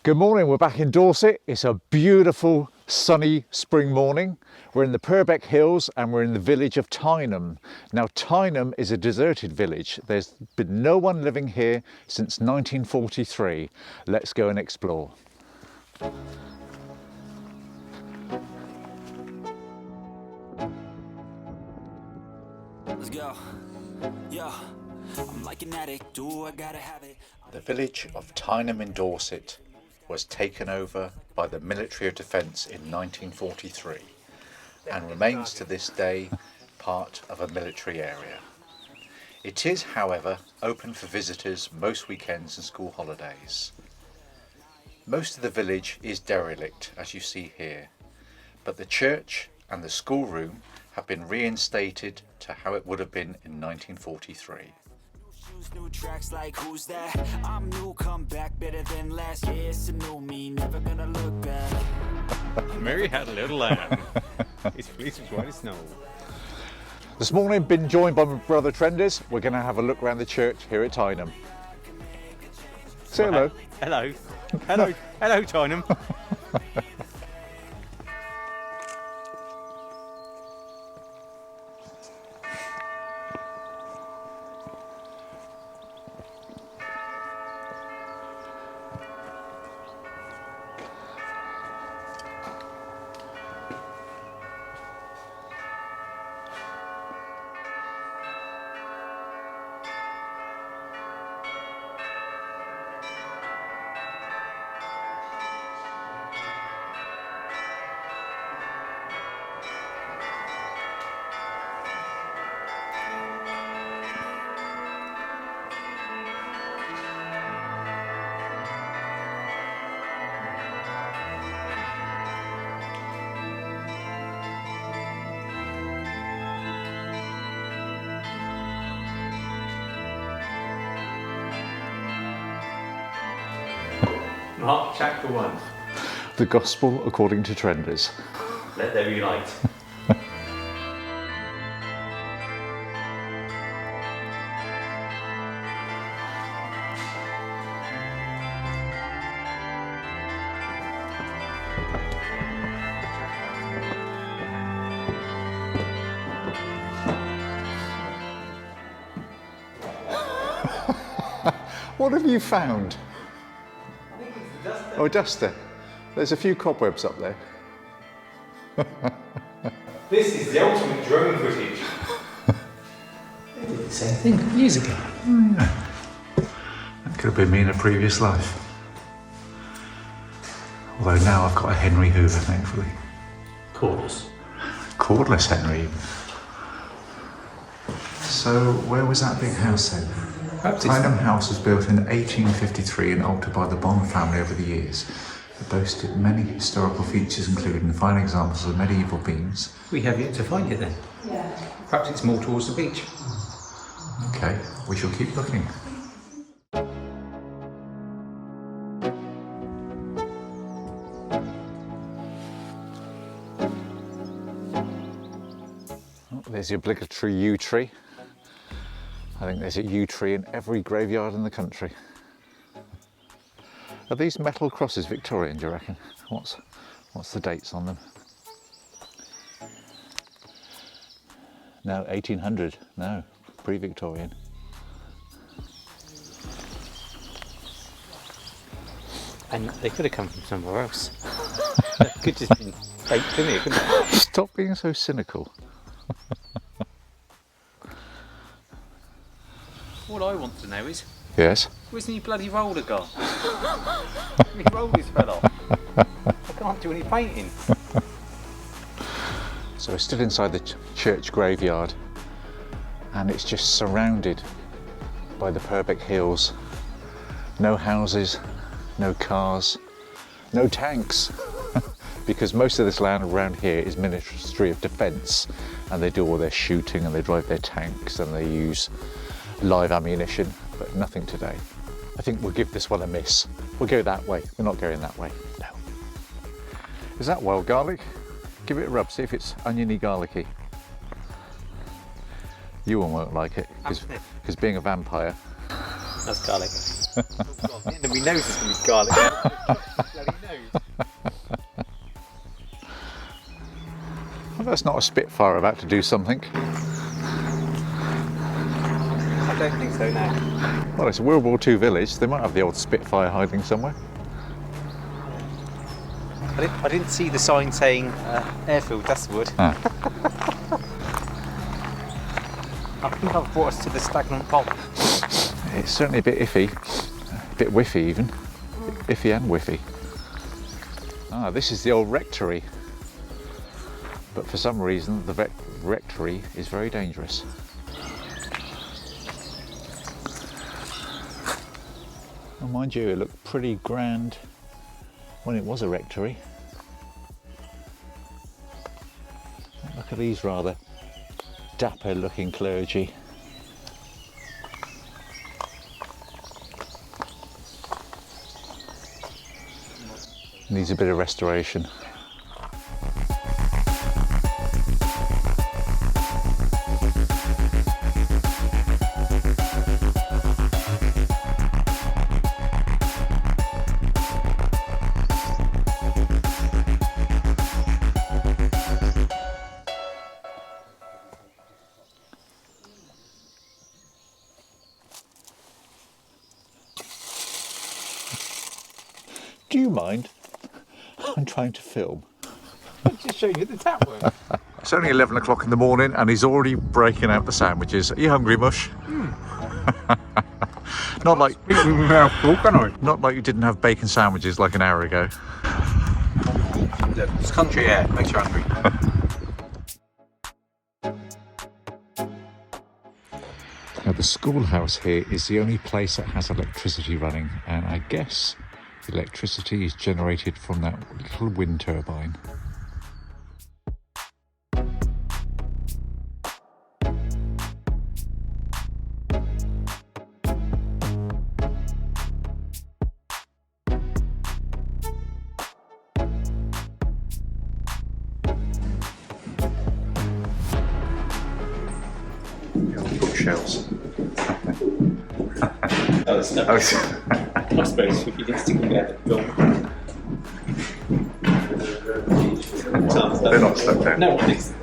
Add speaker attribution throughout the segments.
Speaker 1: Good morning, we're back in Dorset. It's a beautiful sunny spring morning. We're in the Purbeck Hills and we're in the village of Tyneham. Now Tyneham is a deserted village. There's been no one living here since 1943. Let's go and explore.
Speaker 2: Let's go. Yeah, I'm like an addict. Do I gotta have it?
Speaker 1: The village of Tyneham in Dorset was taken over by the Military of Defence in 1943 and remains to this day part of a military area. It is, however, open for visitors most weekends and school holidays. Most of the village is derelict, as you see here, but the church and the schoolroom have been reinstated to how it would have been in 1943.
Speaker 2: New tracks like who's that? I'm new, come back better than last. Yeah, it's a new me, never gonna look back.
Speaker 3: Mary had a little lamb. His fleece was white as snow.
Speaker 1: This morning, been joined by my brother Trenders. We're going to have a look around the church here at Tyneham. Say hello.
Speaker 3: Hello. Hello. Hello, Tyneham. Mark chapter 1.
Speaker 1: The Gospel according to Trenders.
Speaker 3: Let there be light.
Speaker 1: What have you found? Oh, a duster. There's a few cobwebs up there.
Speaker 3: This is the ultimate drone footage.
Speaker 4: They did the same thing years ago.
Speaker 1: That could have been me in a previous life. Although now I've got a Henry Hoover, thankfully.
Speaker 4: Cordless.
Speaker 1: Cordless Henry. So, where was that big house then? Tyneham House was built in 1853 and altered by the Bond family over the years. It boasted many historical features, including fine examples of medieval beams.
Speaker 4: We have yet to find it then. Yeah. Perhaps it's more towards the beach.
Speaker 1: Okay, we shall keep looking. Oh, there's the obligatory yew tree. I think there's a yew tree in every graveyard in the country. Are these metal crosses Victorian, do you reckon? What's the dates on them? No, 1800. No, pre-Victorian.
Speaker 4: And they could have come from somewhere else. They could just been baked in here, couldn't they?
Speaker 1: Stop being so cynical.
Speaker 3: All I want to know is,
Speaker 1: Yes?
Speaker 3: where's my bloody roller gone? My rollers fell off. I can't do any painting.
Speaker 1: So we're still inside the church graveyard and it's just surrounded by the Purbeck Hills. No houses, no cars, no tanks. Because most of this land around here is Ministry of Defence and they do all their shooting and they drive their tanks and they use live ammunition, but nothing today. I think we'll give this one a miss. We'll go that way. We're not going that way. No. Is that wild garlic? Give it a rub, see if it's oniony garlicky. You won't like it, because being a vampire.
Speaker 4: That's garlic. God, the end of my nose is going to be garlic. Bloody nose.
Speaker 1: Well, that's not a Spitfire about to do something.
Speaker 4: I don't think so now.
Speaker 1: Well, it's a World War II village. They might have the old Spitfire hiding somewhere.
Speaker 4: I didn't see the sign saying airfield, that's the word.
Speaker 1: Ah.
Speaker 4: I think I've brought us to the stagnant pole.
Speaker 1: It's certainly a bit iffy. A bit whiffy even. Iffy and whiffy. Ah, this is the old rectory. But for some reason the rectory is very dangerous. Well, mind you, it looked pretty grand when it was a rectory. Look at these rather dapper looking clergy. Needs a bit of restoration. Do you mind? I'm trying to film.
Speaker 4: I'm just showing you the tap work.
Speaker 1: It's only 11 o'clock in the morning and he's already breaking out the sandwiches. Are you hungry, Mush? Not like you didn't have bacon sandwiches like an hour ago.
Speaker 4: Look, it's country air, makes you hungry.
Speaker 1: Now the schoolhouse here is the only place that has electricity running, and I guess the electricity is generated from that little wind turbine. Bookshelves.
Speaker 4: I suppose if you did stick together,
Speaker 1: They're not stuck down.
Speaker 4: No, it's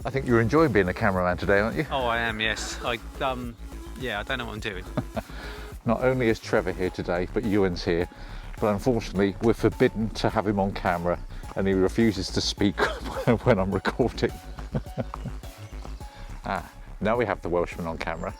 Speaker 1: I think you're enjoying being a cameraman today, aren't you?
Speaker 4: Oh, I am, yes. Yeah, I don't know what I'm doing.
Speaker 1: Not only is Trevor here today, but Ewan's here. But unfortunately, we're forbidden to have him on camera, and he refuses to speak when I'm recording. Now we have the Welshman on camera.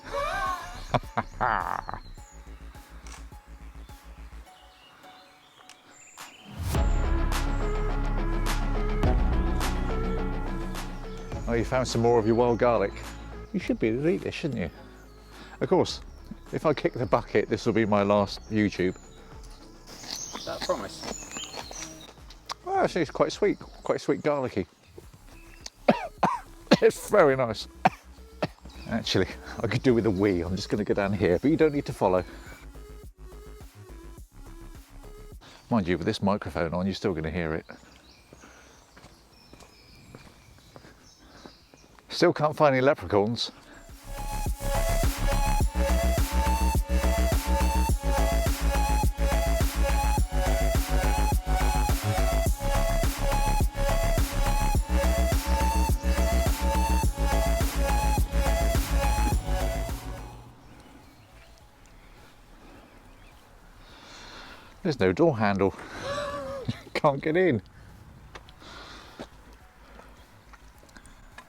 Speaker 1: Oh, you found some more of your wild garlic. You should be able to eat this, shouldn't you? Of course, if I kick the bucket, this will be my last YouTube.
Speaker 4: Is that a promise?
Speaker 1: Well, actually, it's quite sweet garlicky. It's very nice. Actually, I could do with a wee. I'm just going to go down here, but you don't need to follow. Mind you, with this microphone on, you're still going to hear it. Still can't find any leprechauns. There's no door handle. Can't get in.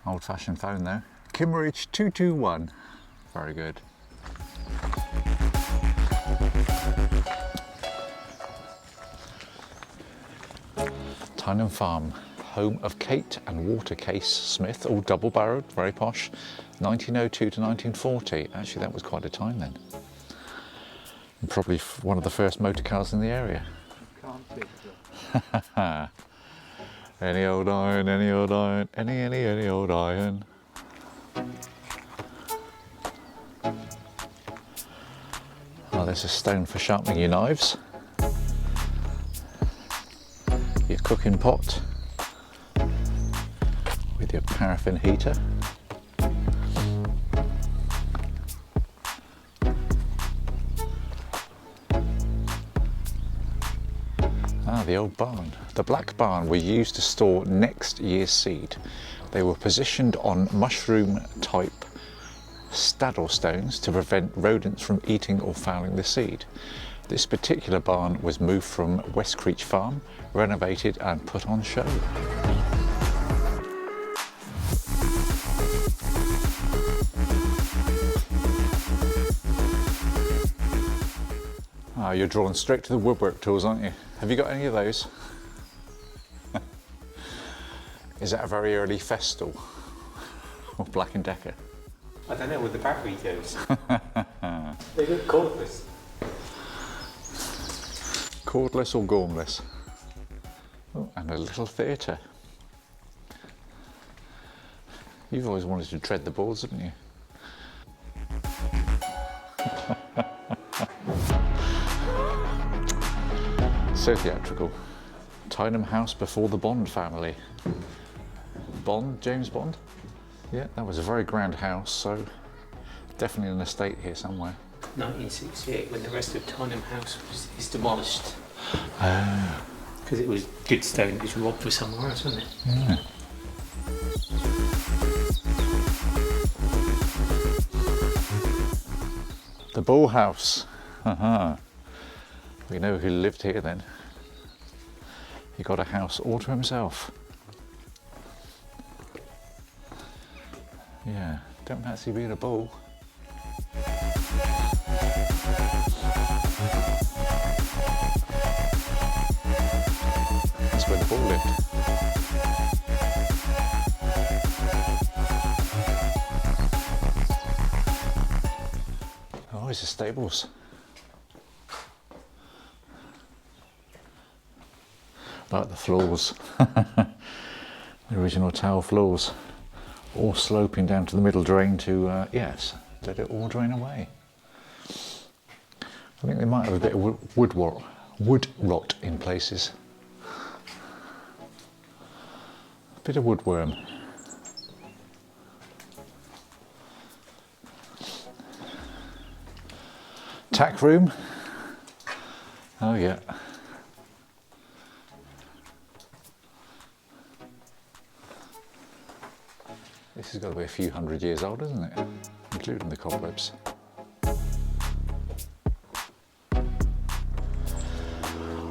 Speaker 1: Old-fashioned phone though. Kimmeridge 221. Very good. Tyneham Farm, home of Kate and Walter Case Smith, all double-barreled, very posh. 1902 to 1940. Actually, that was quite a time then. And probably one of the first motor cars in the area. Any old iron, any old iron, any old iron. Oh, there's a stone for sharpening your knives. Your cooking pot with your paraffin heater. Ah, the old barn. The black barn we used to store next year's seed. They were positioned on mushroom type staddle stones to prevent rodents from eating or fouling the seed. This particular barn was moved from West Creech Farm, renovated and put on show. Ah, you're drawn straight to the woodwork tools, aren't you? Have you got any of those? Is that a very early Festal or Black & Decker?
Speaker 4: I don't know what the battery goes. They look cordless.
Speaker 1: Cordless or gormless? Oh, and a little theatre. You've always wanted to tread the boards, haven't you? So theatrical. Tyneham house before the Bond family. Bond, James Bond? Yeah, that was a very grand house, so definitely an estate here somewhere.
Speaker 4: 1968, when the rest of Tyneham House is demolished.
Speaker 1: Ah.
Speaker 4: Because it was good stone, it was robbed for somewhere else, wasn't it?
Speaker 1: Yeah. The Bull House. We know who lived here then. He got a house all to himself. Yeah, don't fancy being a bull. That's where the bull lived. Oh, it's the stables. Like the floors. The original tile floors. All sloping down to the middle drain to, yes, let it all drain away. I think they might have a bit of wood rot in places. A bit of woodworm. Tack room. Oh yeah. This has got to be a few hundred years old, isn't it? Including the cobwebs.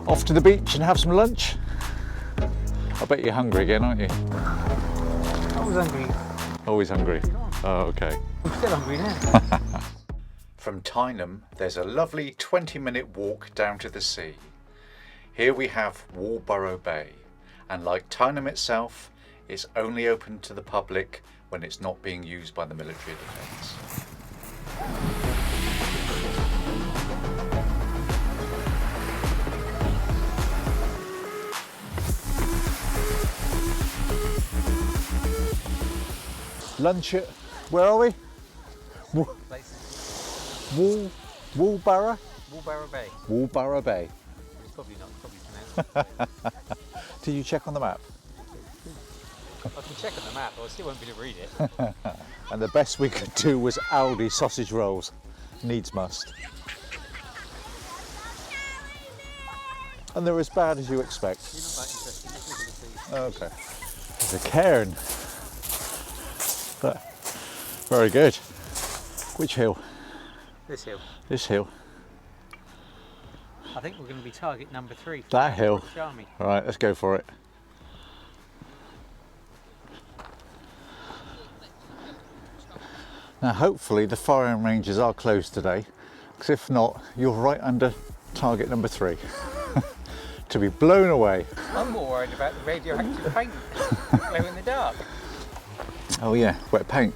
Speaker 1: Off to the beach and have some lunch. I bet you're hungry again, aren't you?
Speaker 4: I was hungry.
Speaker 1: Always hungry. Oh, okay.
Speaker 4: I'm still hungry now.
Speaker 1: From Tyneham, there's a lovely 20-minute walk down to the sea. Here we have Walborough Bay, and like Tyneham itself, it's only open to the public when it's not being used by the military defence. Lunch at, where are we? Walborough?
Speaker 4: Walborough Bay.
Speaker 1: Walborough Bay.
Speaker 4: It's probably pronounced.
Speaker 1: Did you check on the map?
Speaker 4: I can check on the map, but I still won't be able to read it.
Speaker 1: And the best we could do was Aldi sausage rolls. Needs must. And they're as bad as you expect.
Speaker 4: You're not that interested, just look at the sea.
Speaker 1: Okay. There's a cairn. Very good. Which hill?
Speaker 4: This hill.
Speaker 1: This hill.
Speaker 4: I think we're going to be target number 3.
Speaker 1: That hill.
Speaker 4: Charmy.
Speaker 1: All right, let's go for it. Now hopefully the firing ranges are closed today, because if not, you're right under target number 3. To be blown away.
Speaker 4: I'm more worried about the radioactive paint glow in the dark.
Speaker 1: Oh yeah, wet paint.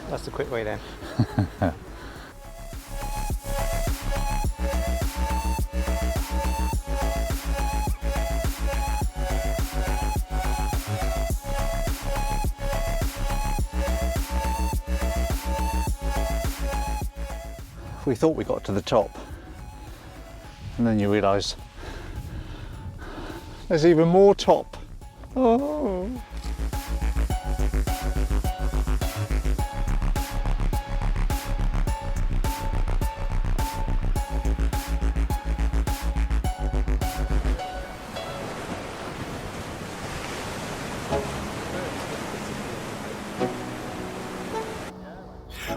Speaker 4: That's the quick way then.
Speaker 1: we thought we got to the top, and then you realise there's even more top. Oh.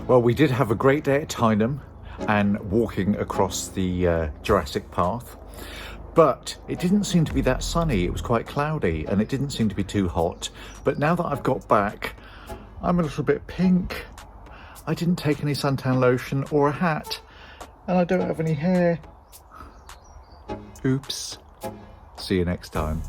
Speaker 1: Well, we did have a great day at Tyneham and walking across the Jurassic Path, but it didn't seem to be that sunny. It was quite cloudy and it didn't seem to be too hot. But now that I've got back, I'm a little bit pink. I didn't take any suntan lotion or a hat, and I don't have any hair. Oops. See you next time.